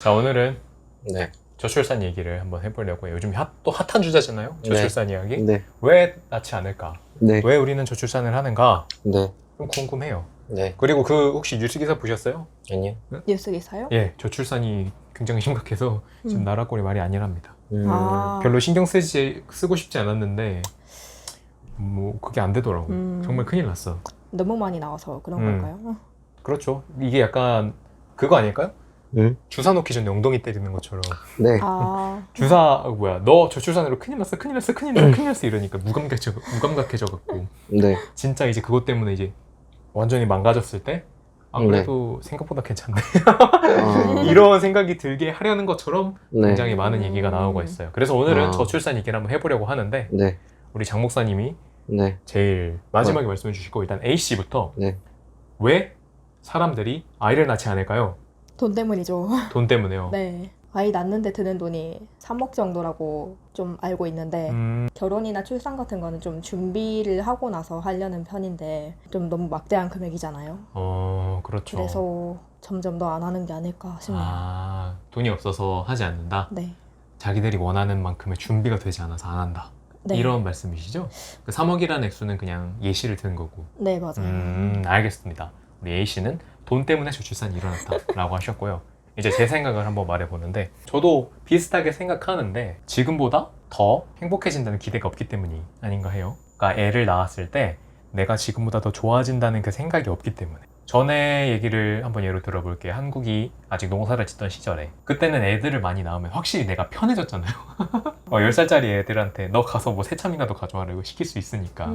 자, 오늘은 네. 저출산 얘기를 한번 해보려고 해요. 요즘 또 핫한 주제잖아요. 저출산 이야기. 네. 왜 낳지 않을까? 네. 왜 우리는 저출산을 하는가? 네. 좀 궁금해요. 네. 그리고 그 혹시 뉴스 기사 보셨어요? 아니요. 뉴스 기사요? 예, 저출산이 굉장히 심각해서 지금 나라 꼴이 말이 아니랍니다. 아. 별로 신경 쓰고 싶지 않았는데 뭐 그게 안 되더라고. 정말 큰일 났어. 너무 많이 나와서 그런 걸까요? 그렇죠. 이게 약간 그거 아닐까요? 주사 놓기 전에 엉덩이 때리는 것처럼. 네. 아, 너 저출산으로 큰일 났어 이러니까 무감각해져갖고 네. 진짜 이제 그것 때문에 이제 완전히 망가졌을 때 네. 그래도 생각보다 괜찮네 아, 이런 생각이 들게 하려는 것처럼 네. 굉장히 많은 얘기가 나오고 있어요. 그래서 오늘은 아. 저출산 얘기를 한번 해보려고 하는데 네. 우리 장 목사님이 네. 제일 마지막에 말씀해 주실 거 일단 A씨부터 네. 왜 사람들이 아이를 낳지 않을까요? 돈 때문이죠. 돈 때문에요. 네. 아이 낳는데 드는 돈이 3억 정도라고 좀 알고 있는데 결혼이나 출산 같은 거는 좀 준비를 하고 나서 하려는 편인데 좀 너무 막대한 금액이잖아요. 그렇죠. 그래서 점점 더 안 하는 게 아닐까 싶네요. 아, 돈이 없어서 하지 않는다? 네. 자기들이 원하는 만큼의 준비가 되지 않아서 안 한다. 네. 이런 말씀이시죠? 그 3억이라는 액수는 그냥 예시를 든 거고. 네, 맞아요. 알겠습니다. 우리 A씨는 돈 때문에 저출산이 일어났다라고 하셨고요. 이제 제 생각을 한번 말해보는데 저도 비슷하게 생각하는데 지금보다 더 행복해진다는 기대가 없기 때문이 아닌가 해요. 그러니까 애를 낳았을 때 내가 지금보다 더 좋아진다는 그 생각이 없기 때문에. 전에 얘기를 한번 예로 들어볼게요. 한국이 아직 농사를 짓던 시절에 그때는 애들을 많이 낳으면 확실히 내가 편해졌잖아요. 10살짜리 애들한테 너 가서 뭐 새참이라도 가져와라 이거 시킬 수 있으니까.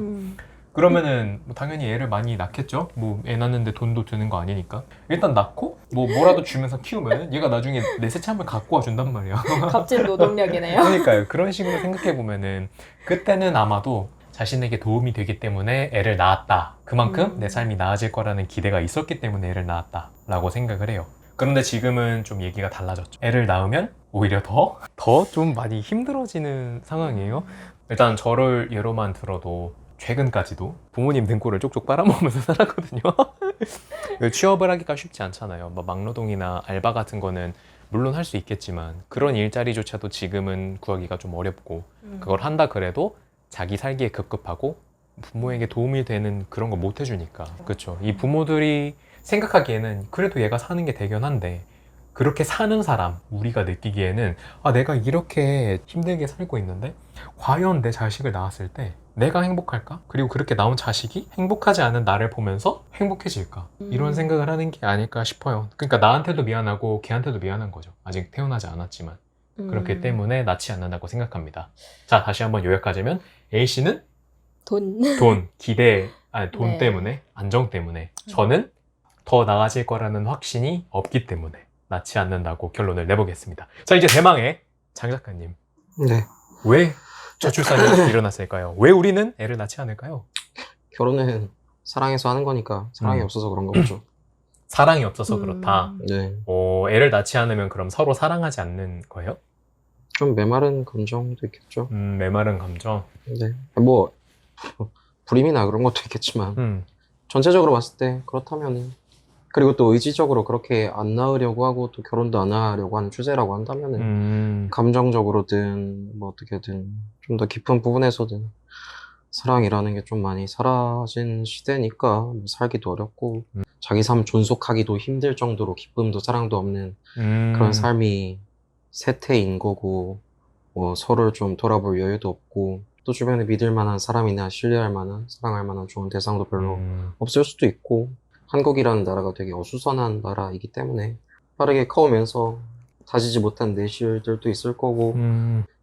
그러면은 뭐 당연히 애를 많이 낳겠죠. 뭐 애 낳는데 돈도 드는 거 아니니까 일단 낳고 뭐라도 주면서 키우면 얘가 나중에 내 새참을 갖고 와 준단 말이야. 값진 노동력이네요. 그러니까요. 그런 식으로 생각해 보면은 그때는 아마도 자신에게 도움이 되기 때문에 애를 낳았다. 그만큼 내 삶이 나아질 거라는 기대가 있었기 때문에 애를 낳았다 라고 생각을 해요. 그런데 지금은 좀 얘기가 달라졌죠. 애를 낳으면 오히려 더 좀 많이 힘들어지는 상황이에요. 일단 저를 예로만 들어도 최근까지도 부모님 등골을 쪽쪽 빨아먹으면서 살았거든요. 취업을 하기가 쉽지 않잖아요. 뭐 막노동이나 알바 같은 거는 물론 할 수 있겠지만 그런 일자리조차도 지금은 구하기가 좀 어렵고 그걸 한다 그래도 자기 살기에 급급하고 부모에게 도움이 되는 그런 거 못 해주니까. 그렇죠. 이 부모들이 생각하기에는 그래도 얘가 사는 게 대견한데 그렇게 사는 사람, 우리가 느끼기에는 내가 이렇게 힘들게 살고 있는데 과연 내 자식을 낳았을 때 내가 행복할까? 그리고 그렇게 나온 자식이 행복하지 않은 나를 보면서 행복해질까? 이런 생각을 하는 게 아닐까 싶어요. 그러니까 나한테도 미안하고 걔한테도 미안한 거죠. 아직 태어나지 않았지만. 그렇기 때문에 낳지 않는다고 생각합니다. 자, 다시 한번 요약하자면 A씨는 돈. 돈 네. 때문에, 안정 때문에. 저는 더 나아질 거라는 확신이 없기 때문에 낳지 않는다고 결론을 내보겠습니다. 자, 이제 대망의 장 작가님. 네. 왜 저출산이 일어났을까요? 왜 우리는 애를 낳지 않을까요? 결혼은 사랑해서 하는 거니까 사랑이 없어서 그런 거죠. 사랑이 없어서 그렇다. 네. 애를 낳지 않으면 그럼 서로 사랑하지 않는 거예요? 좀 메마른 감정도 있겠죠. 메마른 감정. 네. 뭐 불임이나 그런 것도 있겠지만 전체적으로 봤을 때 그렇다면은, 그리고 또 의지적으로 그렇게 안 낳으려고 하고 또 결혼도 안 하려고 하는 추세라고 한다면은 감정적으로든 뭐 어떻게든 좀 더 깊은 부분에서든 사랑이라는 게 좀 많이 사라진 시대니까 뭐 살기도 어렵고 자기 삶 존속하기도 힘들 정도로 기쁨도 사랑도 없는 그런 삶이 세태인 거고, 뭐 서로를 좀 돌아볼 여유도 없고 또 주변에 믿을 만한 사람이나 신뢰할 만한, 사랑할 만한 좋은 대상도 별로 없을 수도 있고, 한국이라는 나라가 되게 어수선한 나라이기 때문에 빠르게 커오면서 다지지 못한 내실들도 있을 거고,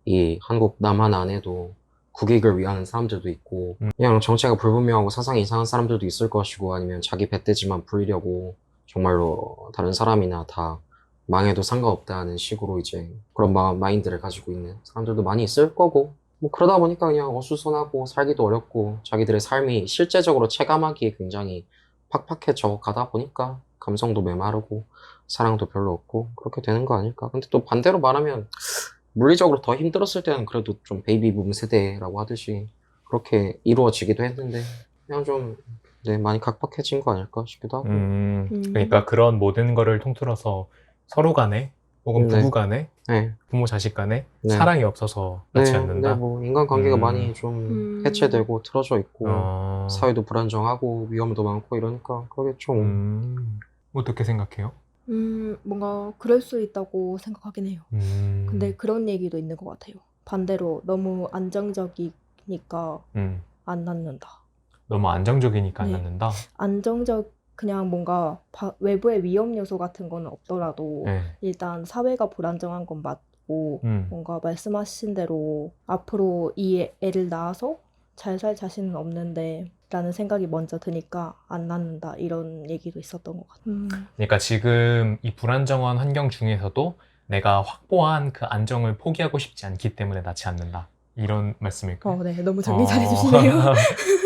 이 한국 남한 안에도 국익을 위하는 사람들도 있고 그냥 정체가 불분명하고 사상이 이상한 사람들도 있을 것이고, 아니면 자기 배때지만 부리려고 정말로 다른 사람이나 다 망해도 상관없다는 식으로 이제 그런 마인드를 가지고 있는 사람들도 많이 있을 거고, 뭐 그러다 보니까 그냥 어수선하고 살기도 어렵고 자기들의 삶이 실제적으로 체감하기에 굉장히 팍팍해져 가다 보니까 감성도 메마르고 사랑도 별로 없고 그렇게 되는 거 아닐까. 근데 또 반대로 말하면 물리적으로 더 힘들었을 때는 그래도 좀 베이비붐 세대라고 하듯이 그렇게 이루어지기도 했는데 그냥 좀 많이 각박해진 거 아닐까 싶기도 하고. 그러니까 그런 모든 거를 통틀어서 서로 간에 혹은 네. 부부 간에, 네. 부모 자식 간에 네. 사랑이 없어서 낳지 네, 않는다. 네, 뭐 인간관계가 음. 많이 좀 해체되고 틀어져 있고 사회도 불안정하고 위험도 많고 이러니까 그러겠죠. 어떻게 생각해요? 뭔가 그럴 수 있다고 생각하긴 해요. 근데 그런 얘기도 있는 것 같아요. 반대로 너무 안정적이니까 안 낳는다. 너무 안정적이니까 안 네. 낳는다? 그냥 뭔가 외부의 위험 요소 같은 거는 없더라도 네. 일단 사회가 불안정한 건 맞고 뭔가 말씀하신 대로 앞으로 이 애를 낳아서 잘 살 자신은 없는데 라는 생각이 먼저 드니까 안 낳는다 이런 얘기도 있었던 것 같아요. 그러니까 지금 이 불안정한 환경 중에서도 내가 확보한 그 안정을 포기하고 싶지 않기 때문에 낳지 않는다. 이런 말씀일까요? 네, 너무 정리 잘해주시네요.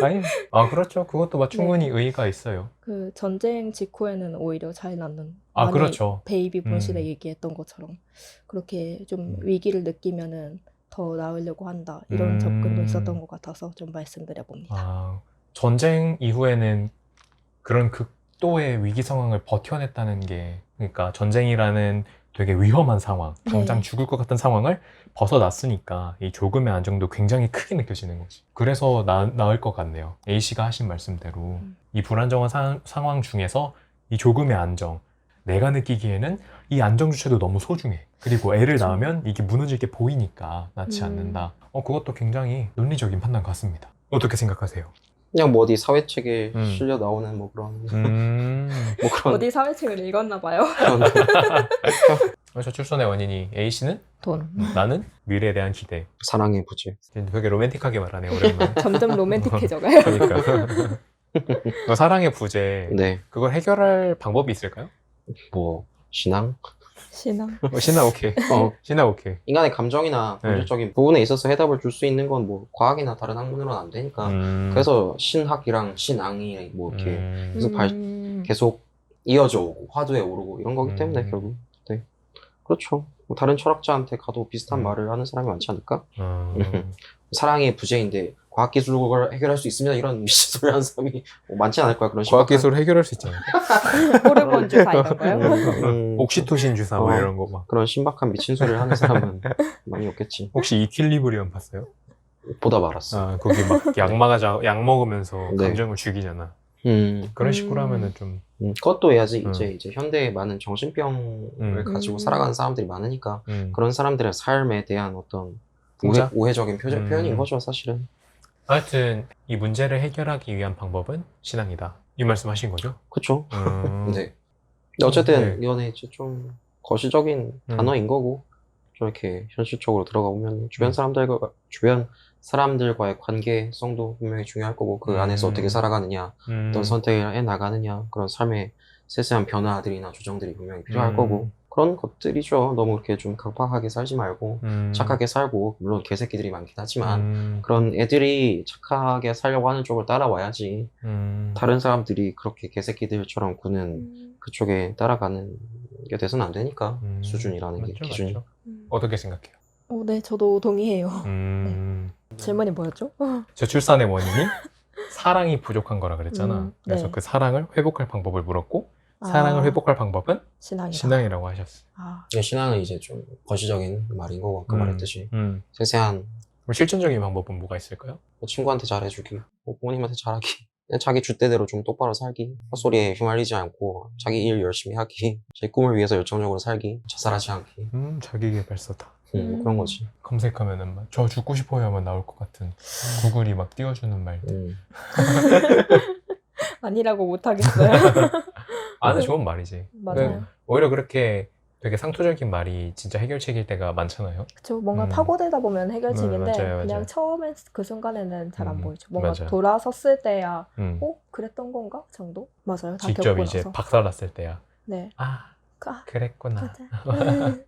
아니, 그렇죠. 그것도 충분히 의의가 있어요. 그 전쟁 직후에는 오히려 잘 낳는 많이 그렇죠. 베이비 본실에 얘기했던 것처럼 그렇게 좀 위기를 느끼면은 더 나으려고 한다 이런 접근도 있었던 것 같아서 좀 말씀드려 봅니다. 전쟁 이후에는 그런 극도의 위기 상황을 버텨냈다는 게, 그러니까 전쟁이라는 되게 위험한 상황, 당장 네. 죽을 것 같은 상황을 벗어났으니까 이 조금의 안정도 굉장히 크게 느껴지는 거지. 그래서 나을 것 같네요. A씨가 하신 말씀대로 이 불안정한 상황 중에서 이 조금의 안정, 내가 느끼기에는 이 안정주체도 너무 소중해. 그리고 애를 그쵸. 낳으면 이게 무너질 게 보이니까 낳지 않는다. 그것도 굉장히 논리적인 판단 같습니다. 어떻게 생각하세요? 그냥 뭐 어디 사회책에 실려 나오는 뭐 그런 뭐 그런 어디 사회책을 읽었나 봐요. 저출산의 원인이 A씨는? 돈. 나는? 미래에 대한 기대. 사랑의 부재. 되게 로맨틱하게 말하네요, 오랜만에. 점점 로맨틱해져가요. 그러니까. 사랑의 부재, 네, 그걸 해결할 방법이 있을까요? 뭐 신앙? 신앙. 신나 오케이. 신나 오케이. 인간의 감정이나 네. 본질적인 부분에 있어서 해답을 줄 수 있는 건 뭐 과학이나 다른 학문으로는 안 되니까 그래서 신학이랑 신앙이 뭐 이렇게 계속 계속 이어져 오고 화두에 오르고 이런 거기 때문에 결국 네 그렇죠. 뭐 다른 철학자한테 가도 비슷한 말을 하는 사람이 많지 않을까? 사랑의 부재인데 과학기술을 해결할 수 있습니다 이런 미친 소리 하는 사람이 많지 않을 거야. 그런 과학기술을 해결할 수 있잖아요. 호르몬 주사 이런가요? 옥시토신 주사 뭐 이런 거 막. 그런 신박한 미친 소리를 하는 사람은 많이 없겠지. 혹시 이퀄리브리엄 봤어요? 보다 말았어. 거기 막 약 먹으면서 네. 감정을 죽이잖아. 그런 식으로 하면은 좀. 그것도 해야지. 이제 현대에 많은 정신병을 가지고 살아가는 사람들이 많으니까 그런 사람들의 삶에 대한 어떤 오해적인 표현인 거죠, 사실은. 하여튼 이 문제를 해결하기 위한 방법은 신앙이다. 이 말씀하신 거죠? 그렇죠. 네. 근데 어쨌든 네. 이거는 이제 좀 거시적인 단어인 거고 좀 이렇게 현실적으로 들어가 보면 주변 사람들과의 관계성도 분명히 중요할 거고 그 안에서 어떻게 살아가느냐, 어떤 선택을 해 나가느냐, 그런 삶의 세세한 변화들이나 조정들이 분명히 필요할 거고 그런 것들이죠. 너무 그렇게 좀 각박하게 살지 말고 착하게 살고, 물론 개새끼들이 많긴 하지만 그런 애들이 착하게 살려고 하는 쪽을 따라와야지 다른 사람들이 그렇게 개새끼들처럼 구는 그쪽에 따라가는 게 돼서는 안 되니까 수준이라는 게 기준이. 맞죠. 어떻게 생각해요? 네, 저도 동의해요. 질문이 뭐였죠? 저출산의 원인이 사랑이 부족한 거라 그랬잖아. 그래서 네. 그 사랑을 회복할 방법을 물었고 사랑을 회복할 방법은 신앙이라고 하셨어. 신앙은 이제 좀 거시적인 말인 거고 아까 말했듯이 세세한 그럼 실천적인 방법은 뭐가 있을까요? 뭐 친구한테 잘해주기, 뭐 부모님한테 잘하기, 그냥 자기 줏대대로 좀 똑바로 살기, 헛소리에 휘말리지 않고 자기 일 열심히 하기, 제 꿈을 위해서 열정적으로 살기, 자살하지 않기. 자기계발서다. 뭐 그런 거지. 검색하면은 막 저 죽고 싶어요 하면 나올 것 같은 구글이 막 띄워주는 말들. 아니라고 못하겠어요. 근데 좋은 말이지. 맞아요. 오히려 그렇게 되게 상투적인 말이 진짜 해결책일 때가 많잖아요. 그쵸. 뭔가 파고들다 보면 해결책인데 맞아요. 그냥 처음에 그 순간에는 잘 안 보이죠. 뭔가 맞아요. 돌아섰을 때야 그랬던 건가? 정도? 맞아요. 다 직접 겪고 이제 나서. 박살났을 때야. 네. 그랬구나. 맞아.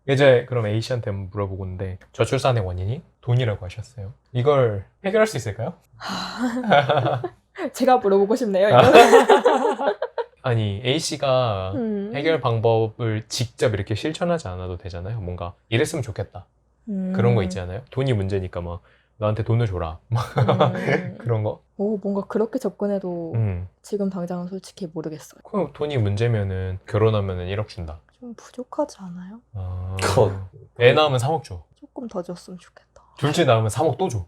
이제 그럼 A씨한테 한번 물어보고 있는데 저출산의 원인이 돈이라고 하셨어요. 이걸 해결할 수 있을까요? 제가 물어보고 싶네요. 이거. 아니 A씨가 해결 방법을 직접 이렇게 실천하지 않아도 되잖아요. 뭔가 이랬으면 좋겠다. 그런 거 있지 않아요? 돈이 문제니까 막 나한테 돈을 줘라. 그런 거. 뭔가 그렇게 접근해도 지금 당장은 솔직히 모르겠어요. 그럼 돈이 문제면은 결혼하면은 1억 준다. 좀 부족하지 않아요? 애 낳으면 3억 줘. 조금 더 줬으면 좋겠다. 둘째 낳으면 3억 또 줘.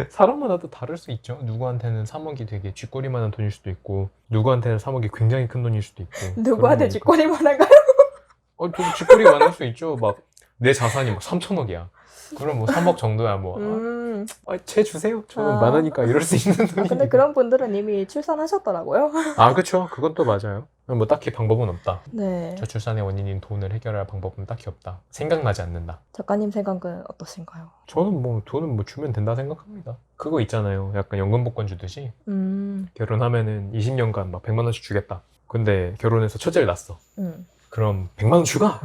사람마다 또 다를 수 있죠. 누구한테는 3억이 되게 쥐꼬리만한 돈일 수도 있고, 누구한테는 3억이 굉장히 큰 돈일 수도 있고. 누구한테 쥐꼬리만 한가요? 또 쥐꼬리 많을 수 있죠. 막 내 자산이 막 3천억이야. 그럼 뭐 3억 정도야 뭐. 쟤 주세요. 저는 많으니까 이럴 수 있는 돈이. 근데 그런 분들은 이미 출산하셨더라고요. 그쵸. 그건 또 맞아요. 뭐 딱히 방법은 없다. 네. 저출산의 원인인 돈을 해결할 방법은 딱히 없다. 생각나지 않는다. 작가님 생각은 어떠신가요? 저는 뭐 돈은 뭐 주면 된다 생각합니다. 그거 있잖아요. 약간 연금 복권 주듯이 결혼하면은 20년간 막 100만 원씩 주겠다. 근데 결혼해서 첫째를 낳았어. 그럼 100만 원 추가.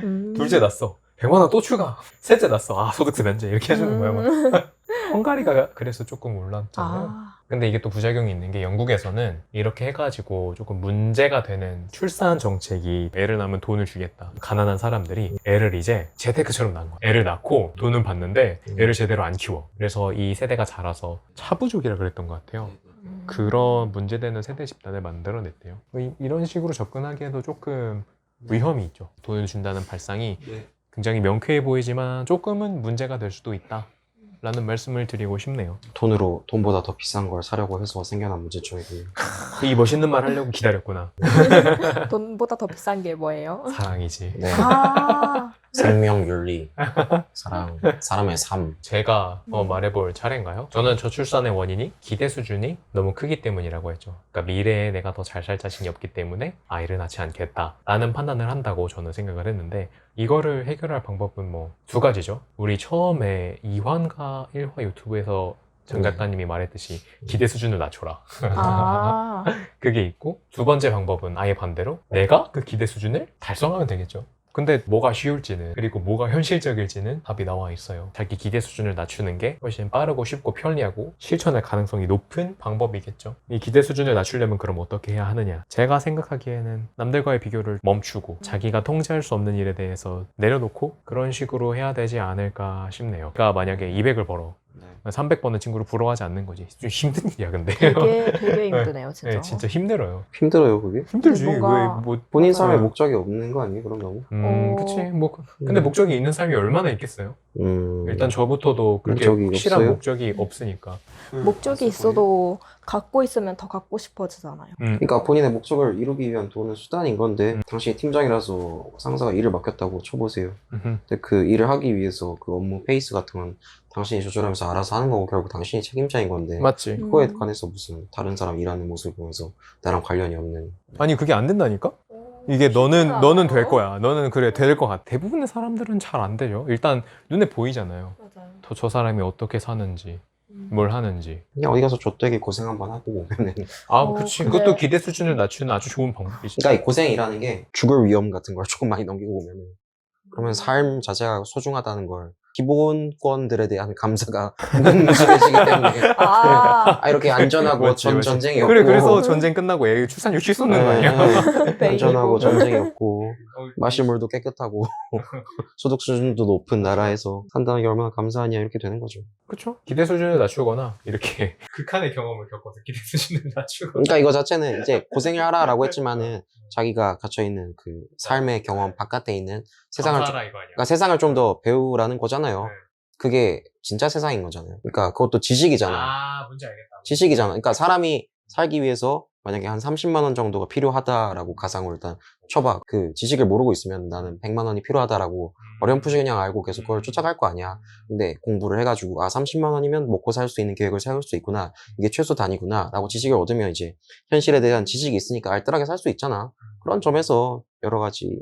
둘째 낳았어. 100만 원 또 추가. 셋째 낳았어. 소득세 면제 이렇게 해주는 거야. 막. 헝가리가 그래서 조금 올랐잖아요. 근데 이게 또 부작용이 있는 게 영국에서는 이렇게 해가지고 조금 문제가 되는 출산 정책이 애를 낳으면 돈을 주겠다. 가난한 사람들이 애를 이제 재테크처럼 낳은 거야. 애를 낳고 돈은 받는데 애를 제대로 안 키워. 그래서 이 세대가 자라서 차부족이라 그랬던 것 같아요. 그런 문제되는 세대 집단을 만들어냈대요. 이런 식으로 접근하기에도 조금 위험이 있죠. 돈을 준다는 발상이 굉장히 명쾌해 보이지만 조금은 문제가 될 수도 있다 라는 말씀을 드리고 싶네요. 돈보다 더 비싼 걸 사려고 해서 생겨난 문제점이군요. 이 멋있는 말 하려고 기다렸구나. 돈보다 더 비싼 게 뭐예요? 사랑이지. 네. 생명, 윤리, 사랑, 사람의 삶. 제가 말해볼 차례인가요? 저는 저출산의 원인이 기대 수준이 너무 크기 때문이라고 했죠. 그러니까 미래에 내가 더 잘 살 자신이 없기 때문에 아이를 낳지 않겠다 라는 판단을 한다고 저는 생각을 했는데, 이거를 해결할 방법은 뭐 두 가지죠. 우리 처음에 2화인가 1화 유튜브에서 장 작가님이 말했듯이 기대 수준을 낮춰라. 그게 있고, 두 번째 방법은 아예 반대로 내가 그 기대 수준을 달성하면 되겠죠. 근데 뭐가 쉬울지는, 그리고 뭐가 현실적일지는 답이 나와 있어요. 자기 기대 수준을 낮추는 게 훨씬 빠르고 쉽고 편리하고 실천할 가능성이 높은 방법이겠죠. 이 기대 수준을 낮추려면 그럼 어떻게 해야 하느냐? 제가 생각하기에는 남들과의 비교를 멈추고 자기가 통제할 수 없는 일에 대해서 내려놓고 그런 식으로 해야 되지 않을까 싶네요. 그러니까 만약에 200을 벌어 300번은 친구를 부러워하지 않는 거지. 좀 힘든 일이야, 근데. 되게 힘드네요, 진짜. 네, 진짜 힘들어요. 힘들어요, 그게? 힘들지. 뭔가... 본인 삶에 목적이 없는 거 아니에요, 그럼 너무? 그치. 근데 목적이 있는 삶이 얼마나 있겠어요? 일단 저부터도 그렇게 확실한 목적이 없으니까. 목적이 있어도 갖고 있으면 더 갖고 싶어지잖아요. 그러니까 본인의 목적을 이루기 위한 돈은 수단인 건데, 당신이 팀장이라서 상사가 일을 맡겼다고 쳐보세요. 근데 그 일을 하기 위해서 그 업무 페이스 같은 건 당신이 조절하면서 알아서 하는 거고 결국 당신이 책임자인 건데, 맞지. 그거에 관해서 무슨 다른 사람 일하는 모습을 보면서 나랑 관련이 없는. 아니 그게 안 된다니까? 이게 너는 될 거야. 너는 그래 될 것 같아. 대부분의 사람들은 잘 안 되죠. 일단 눈에 보이잖아요. 맞아요. 저 사람이 어떻게 사는지, 뭘 하는지. 그냥 어디 가서 좆되게 고생 한번 하고 오면은. 그치. 근데... 그것도 기대 수준을 낮추는 아주 좋은 방법이지. 그러니까 이 고생이라는 게 죽을 위험 같은 걸 조금 많이 넘기고 오면은, 그러면 삶 자체가 소중하다는 걸, 기본권들에 대한 감사가 무궁무진해지기 때문에 이렇게 안전하고 전쟁이 없고. 그래, 그래서 전쟁 끝나고 애 출산율 치솟는 거 아니야? 안전하고 전쟁이 없고 마실 물도 깨끗하고 소득 수준도 높은 나라에서 산다는 게 얼마나 감사하냐, 이렇게 되는 거죠. 그쵸? 기대 수준을 낮추거나 이렇게 극한의 경험을 겪어서 기대 수준을 낮추거나. 그러니까 이거 자체는 이제 고생을 하라라고 했지만은 자기가 갇혀있는 그 삶의 경험 바깥에 있는 세상을 그러니까 세상을 좀 더 배우라는 거잖아요. 그게 진짜 세상인 거잖아요. 그러니까 그것도 지식이잖아. 뭔지 알겠다. 지식이잖아. 그러니까 사람이 살기 위해서 만약에 한 30만 원 정도가 필요하다라고 가상으로 일단 쳐봐. 그 지식을 모르고 있으면 나는 100만 원이 필요하다라고 어렴풋이 그냥 알고 계속 그걸 쫓아갈 거 아니야. 근데 공부를 해가지고 30만 원이면 먹고 살 수 있는 계획을 세울 수 있구나, 이게 최소 단위구나 라고 지식을 얻으면 이제 현실에 대한 지식이 있으니까 알뜰하게 살 수 있잖아. 그런 점에서 여러 가지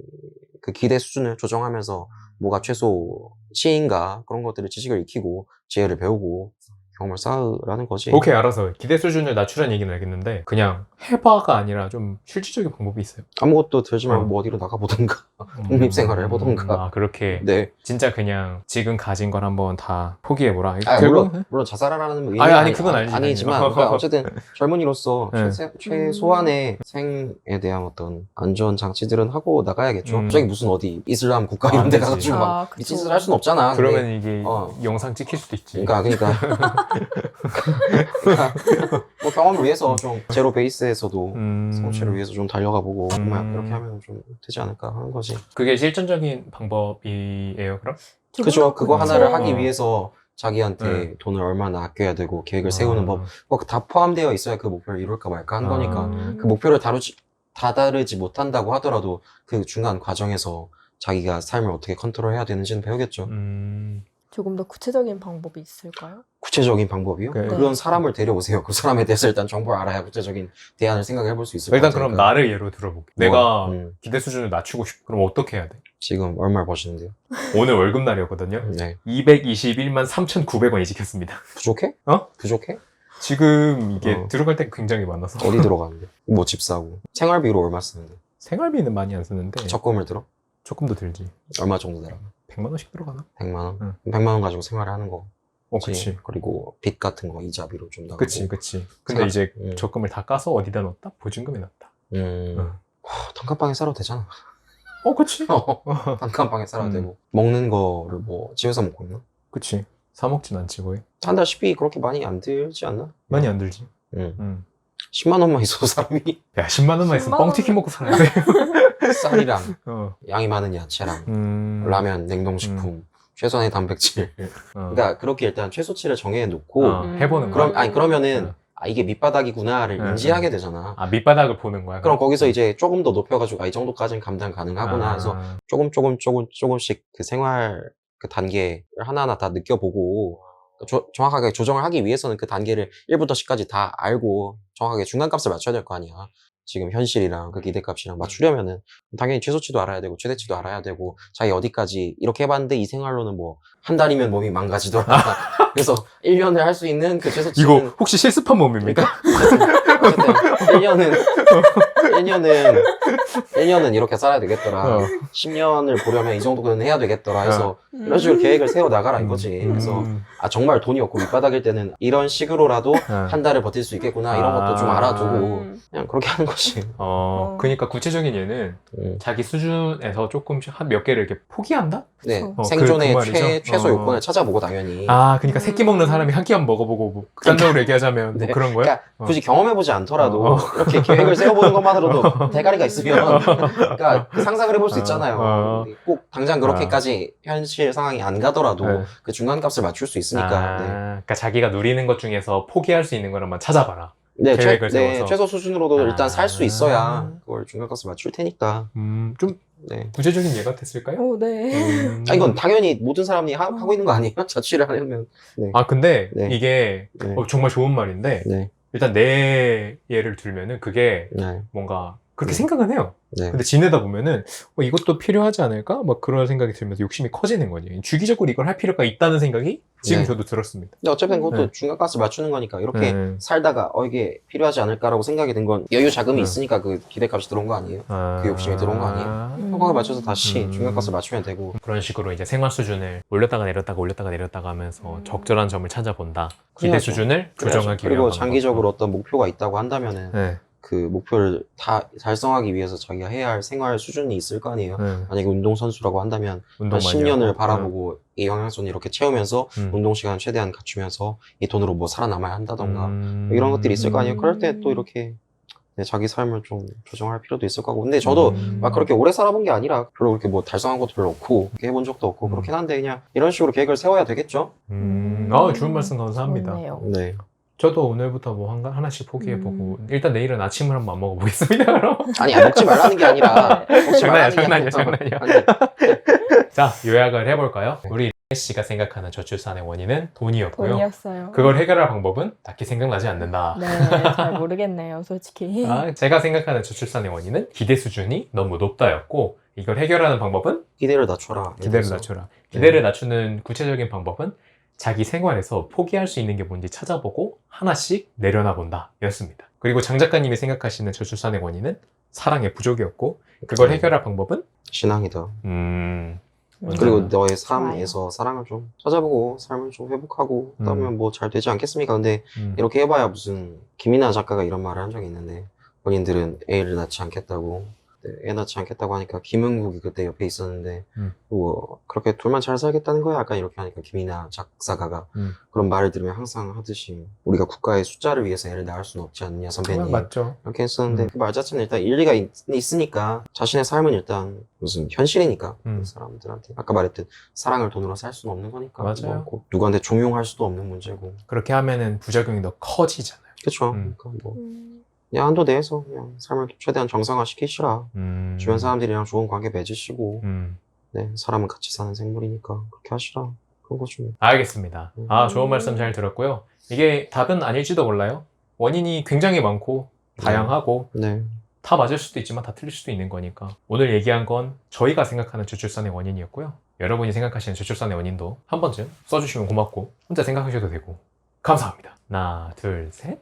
그 기대 수준을 조정하면서 뭐가 최소치인가 그런 것들을 지식을 익히고 지혜를 배우고 경험을 쌓으라는 거지. 오케이, 알아서 기대 수준을 낮추라는 얘기는 알겠는데 그냥 해봐가 아니라 좀 실질적인 방법이 있어요. 아무것도 들지 말고 뭐 어디로 나가보든가. 독립생활을 해보던가. 그렇게 네. 진짜 그냥 지금 가진 걸 한번 다 포기해보라. 물론 자살하라는 의미는 아니, 그건 아니지. 아니지만 그러니까 어쨌든 젊은이로서 네. 최소한의 생에 대한 어떤 안전 장치들은 하고 나가야겠죠. 갑자기 무슨 어디 이슬람 국가 이런 안 데 되지. 가가지고 막 그쵸. 미친 짓을 할 수는 없잖아. 그러면 근데 이게 영상 찍힐 수도 있지. 그러니까 뭐 경험을 위해서 좀 제로 베이스에서도 성취를 위해서 좀 달려가 보고 정말 그렇게 하면 좀 되지 않을까 하는 거지. 그게 실전적인 방법이에요, 그럼? 그죠. 그거 그쵸. 하나를 하기 위해서 자기한테 돈을 얼마나 아껴야 되고 계획을 세우는 법, 뭐 다 포함되어 있어야 그 목표를 이룰까 말까 한 거니까 그 목표를 다다르지 못한다고 하더라도 그 중간 과정에서 자기가 삶을 어떻게 컨트롤해야 되는지는 배우겠죠. 조금 더 구체적인 방법이 있을까요? 구체적인 방법이요? 네. 그런 사람을 데려오세요. 그 사람에 대해서 일단 정보를 알아야 구체적인 대안을 생각해 볼 수 있을 것 일단 같아요. 그럼 나를 예로 들어볼게. 뭐, 내가 기대 수준을 낮추고 싶어. 그럼 어떻게 해야 돼? 지금 얼마 버시는데요? 오늘 월급날이었거든요. 네. 221만 3,900원이 찍혔습니다. 부족해? 부족해? 지금 이게 들어갈 때 굉장히 많아서. 어디 들어가는데? 뭐 집 사고. 생활비로 얼마 쓰는데? 생활비는 많이 안 쓰는데 적금을 들어? 조금도 들지. 얼마 정도 들어? 100만 원씩 들어가나? 100만 원? 응. 100만 원 가지고 생활을 하는 거. 그치. 그리고 빚 같은 거 이자비로 좀 나가고. 그치. 근데 이제 음. 적금을 다 까서 어디다 넣었다? 보증금에 넣었다. 단칸방에 살아도 되잖아. 그치. 단칸방에 살아도 되고. 먹는 거를 뭐 집에서 먹고 있나? 그치. 사 먹진 않지 거의. 한 달 식비 그렇게 많이 안 들지 않나? 많이 안 들지. 10만 원만 있어도 사람이 야 10만 원만 있으면 10만 원. 뻥튀기 먹고 살아야 돼. 쌀이랑 어. 양이 많은 야채랑 라면, 냉동식품, 최소한의 단백질. 그러니까 그렇게 일단 최소치를 정해놓고 해보는 거야. 그러면은 이게 밑바닥이구나를 인지하게 되잖아. 밑바닥을 보는 거야. 그럼 거기서 이제 조금 더 높여가지고 이 정도까지는 감당 가능하구나 해서 조금씩 그 생활 그 단계를 하나하나 다 느껴보고 정확하게 조정을 하기 위해서는 그 단계를 1부터 10까지 다 알고 정확하게 중간값을 맞춰야 될 거 아니야. 지금 현실이랑 그 기대값이랑 맞추려면은 당연히 최소치도 알아야 되고 최대치도 알아야 되고 자기 어디까지 이렇게 해봤는데 이 생활로는 뭐 한 달이면 몸이 망가지더라. 그래서 1년을 할 수 있는 그 최소치는 이거 혹시 실습한 몸입니까? 어쨌든 1년은 이렇게 살아야 되겠더라. 10년을 보려면 이 정도는 해야 되겠더라 해서 이런 식으로 계획을 세워 나가라 이거지. 그래서 정말 돈이 없고 밑바닥일 때는 이런 식으로라도 한 달을 버틸 수 있겠구나 이런 것도 좀 알아두고 그냥 그렇게 하는 거지. 그러니까 구체적인 예는 자기 수준에서 조금씩 한 몇 개를 이렇게 포기한다? 네, 그쵸. 생존의 그 말이죠? 최소 요건을 찾아보고 당연히. 그러니까 새끼 먹는 사람이 한 끼만 먹어보고 뭐 극단적으로 얘기하자면 네. 뭐 그런 거야? 그러니까 굳이 경험해보지 않더라도 이렇게 계획을 세워보는 것만으로도 대가리가 있으면 그러니까 상상을 해볼 수 있잖아요. 꼭 당장 그렇게까지 현실 상황이 안 가더라도 그 중간값을 맞출 수 있으니까. 네. 그러니까 자기가 누리는 것 중에서 포기할 수 있는 걸 한번 찾아봐라. 네, 계획을 세워서. 최소 수준으로도 일단 살 수 있어야 그걸 중간값을 맞출 테니까. 좀 네. 구체적인 예가 됐을까요? 네. 이건 당연히 모든 사람이 하고 있는 거 아니에요? 자취를 하려면. 네. 근데 네. 이게 네. 정말 좋은 말인데 네. 일단 내 예를 들면은 그게 네. 뭔가 그렇게 네. 생각은 해요. 네. 근데 지내다 보면은 이것도 필요하지 않을까? 막 그런 생각이 들면서 욕심이 커지는 거지. 주기적으로 이걸 할 필요가 있다는 생각이 지금 네. 저도 들었습니다. 근데 어차피 그것도 네. 중간값을 맞추는 거니까 이렇게 살다가 이게 필요하지 않을까라고 생각이 든 건 여유 자금이 있으니까 그 기대값이 들어온 거 아니에요? 그 욕심이 들어온 거 아니에요? 그거에 맞춰서 다시 중간값을 맞추면 되고. 그런 식으로 이제 생활 수준을 올렸다가 내렸다가 하면서 적절한 점을 찾아본다. 기대 그래야죠. 수준을 조정하기 위한 그리고 방법. 장기적으로 어떤 목표가 있다고 한다면은 네. 그 목표를 다 달성하기 위해서 자기가 해야 할 생활 수준이 있을 거 아니에요. 만약에 운동선수라고 한다면 운동 한 많이 10년을 하고. 바라보고 이 영양소는 이렇게 채우면서 운동 시간 최대한 갖추면서 이 돈으로 뭐 살아남아야 한다던가 이런 것들이 있을 거 아니에요. 그럴 때 또 이렇게 자기 삶을 좀 조정할 필요도 있을 거고. 근데 저도 막 그렇게 오래 살아본 게 아니라 별로 그렇게 뭐 달성한 것도 별로 없고 그렇게 해본 적도 없고 그렇긴 한데 그냥 이런 식으로 계획을 세워야 되겠죠. 좋은 말씀 감사합니다. 좋네요. 네. 저도 오늘부터 뭐 하나씩 포기해보고 일단 내일은 아침을 한번 안 먹어보겠습니다. 그럼. 아니 먹지 말라는 게 아니라 먹지 말라는 게 아니라. 장난이야. 아니, 자, 요약을 해볼까요? 우리 씨가 생각하는 저출산의 원인은 돈이었고요. 돈이었어요. 그걸 해결할 방법은 딱히 생각나지 않는다. 네, 잘 모르겠네요, 솔직히. 제가 생각하는 저출산의 원인은 기대 수준이 너무 높다였고 이걸 해결하는 방법은 기대를 낮춰라. 기대를 낮춰라. 기대를 낮추는 구체적인 방법은 자기 생활에서 포기할 수 있는 게 뭔지 찾아보고 하나씩 내려놔 본다 였습니다. 그리고 장 작가님이 생각하시는 저출산의 원인은 사랑의 부족이었고 그걸 해결할 방법은 신앙이다. 완전 그리고 너의 좋아요. 삶에서 사랑을 좀 찾아보고 삶을 좀 회복하고 그러면 뭐 잘 되지 않겠습니까? 근데 음. 이렇게 해봐야 무슨 김이나 작가가 이런 말을 한 적이 있는데 본인들은 애를 낳지 않겠다고 애 낳지 않겠다고 하니까 김은국이 그때 옆에 있었는데 뭐 그렇게 둘만 잘 살겠다는 거야? 약간 이렇게 하니까 김이나 작사가가 그런 말을 들으면 항상 하듯이 우리가 국가의 숫자를 위해서 애를 낳을 수는 없지 않느냐 선배님 맞죠. 이렇게 했었는데 그 말 자체는 일단 일리가 있으니까 자신의 삶은 일단 무슨 현실이니까 그 사람들한테 아까 말했듯 사랑을 돈으로 살 수는 없는 거니까 맞아요. 뭐 누구한테 종용할 수도 없는 문제고 그렇게 하면은 부작용이 더 커지잖아요. 그쵸 그러니까 뭐 그냥 한도 내에서 그냥 삶을 최대한 정상화 시키시라 주변 사람들이랑 좋은 관계 맺으시고 네, 사람은 같이 사는 생물이니까 그렇게 하시라 그런 거죠. 알겠습니다. 좋은 말씀 잘 들었고요. 이게 답은 아닐지도 몰라요. 원인이 굉장히 많고 다양하고 네. 다 맞을 수도 있지만 다 틀릴 수도 있는 거니까 오늘 얘기한 건 저희가 생각하는 저출산의 원인이었고요. 여러분이 생각하시는 저출산의 원인도 한 번쯤 써주시면 고맙고 혼자 생각하셔도 되고 감사합니다. 하나 둘 셋.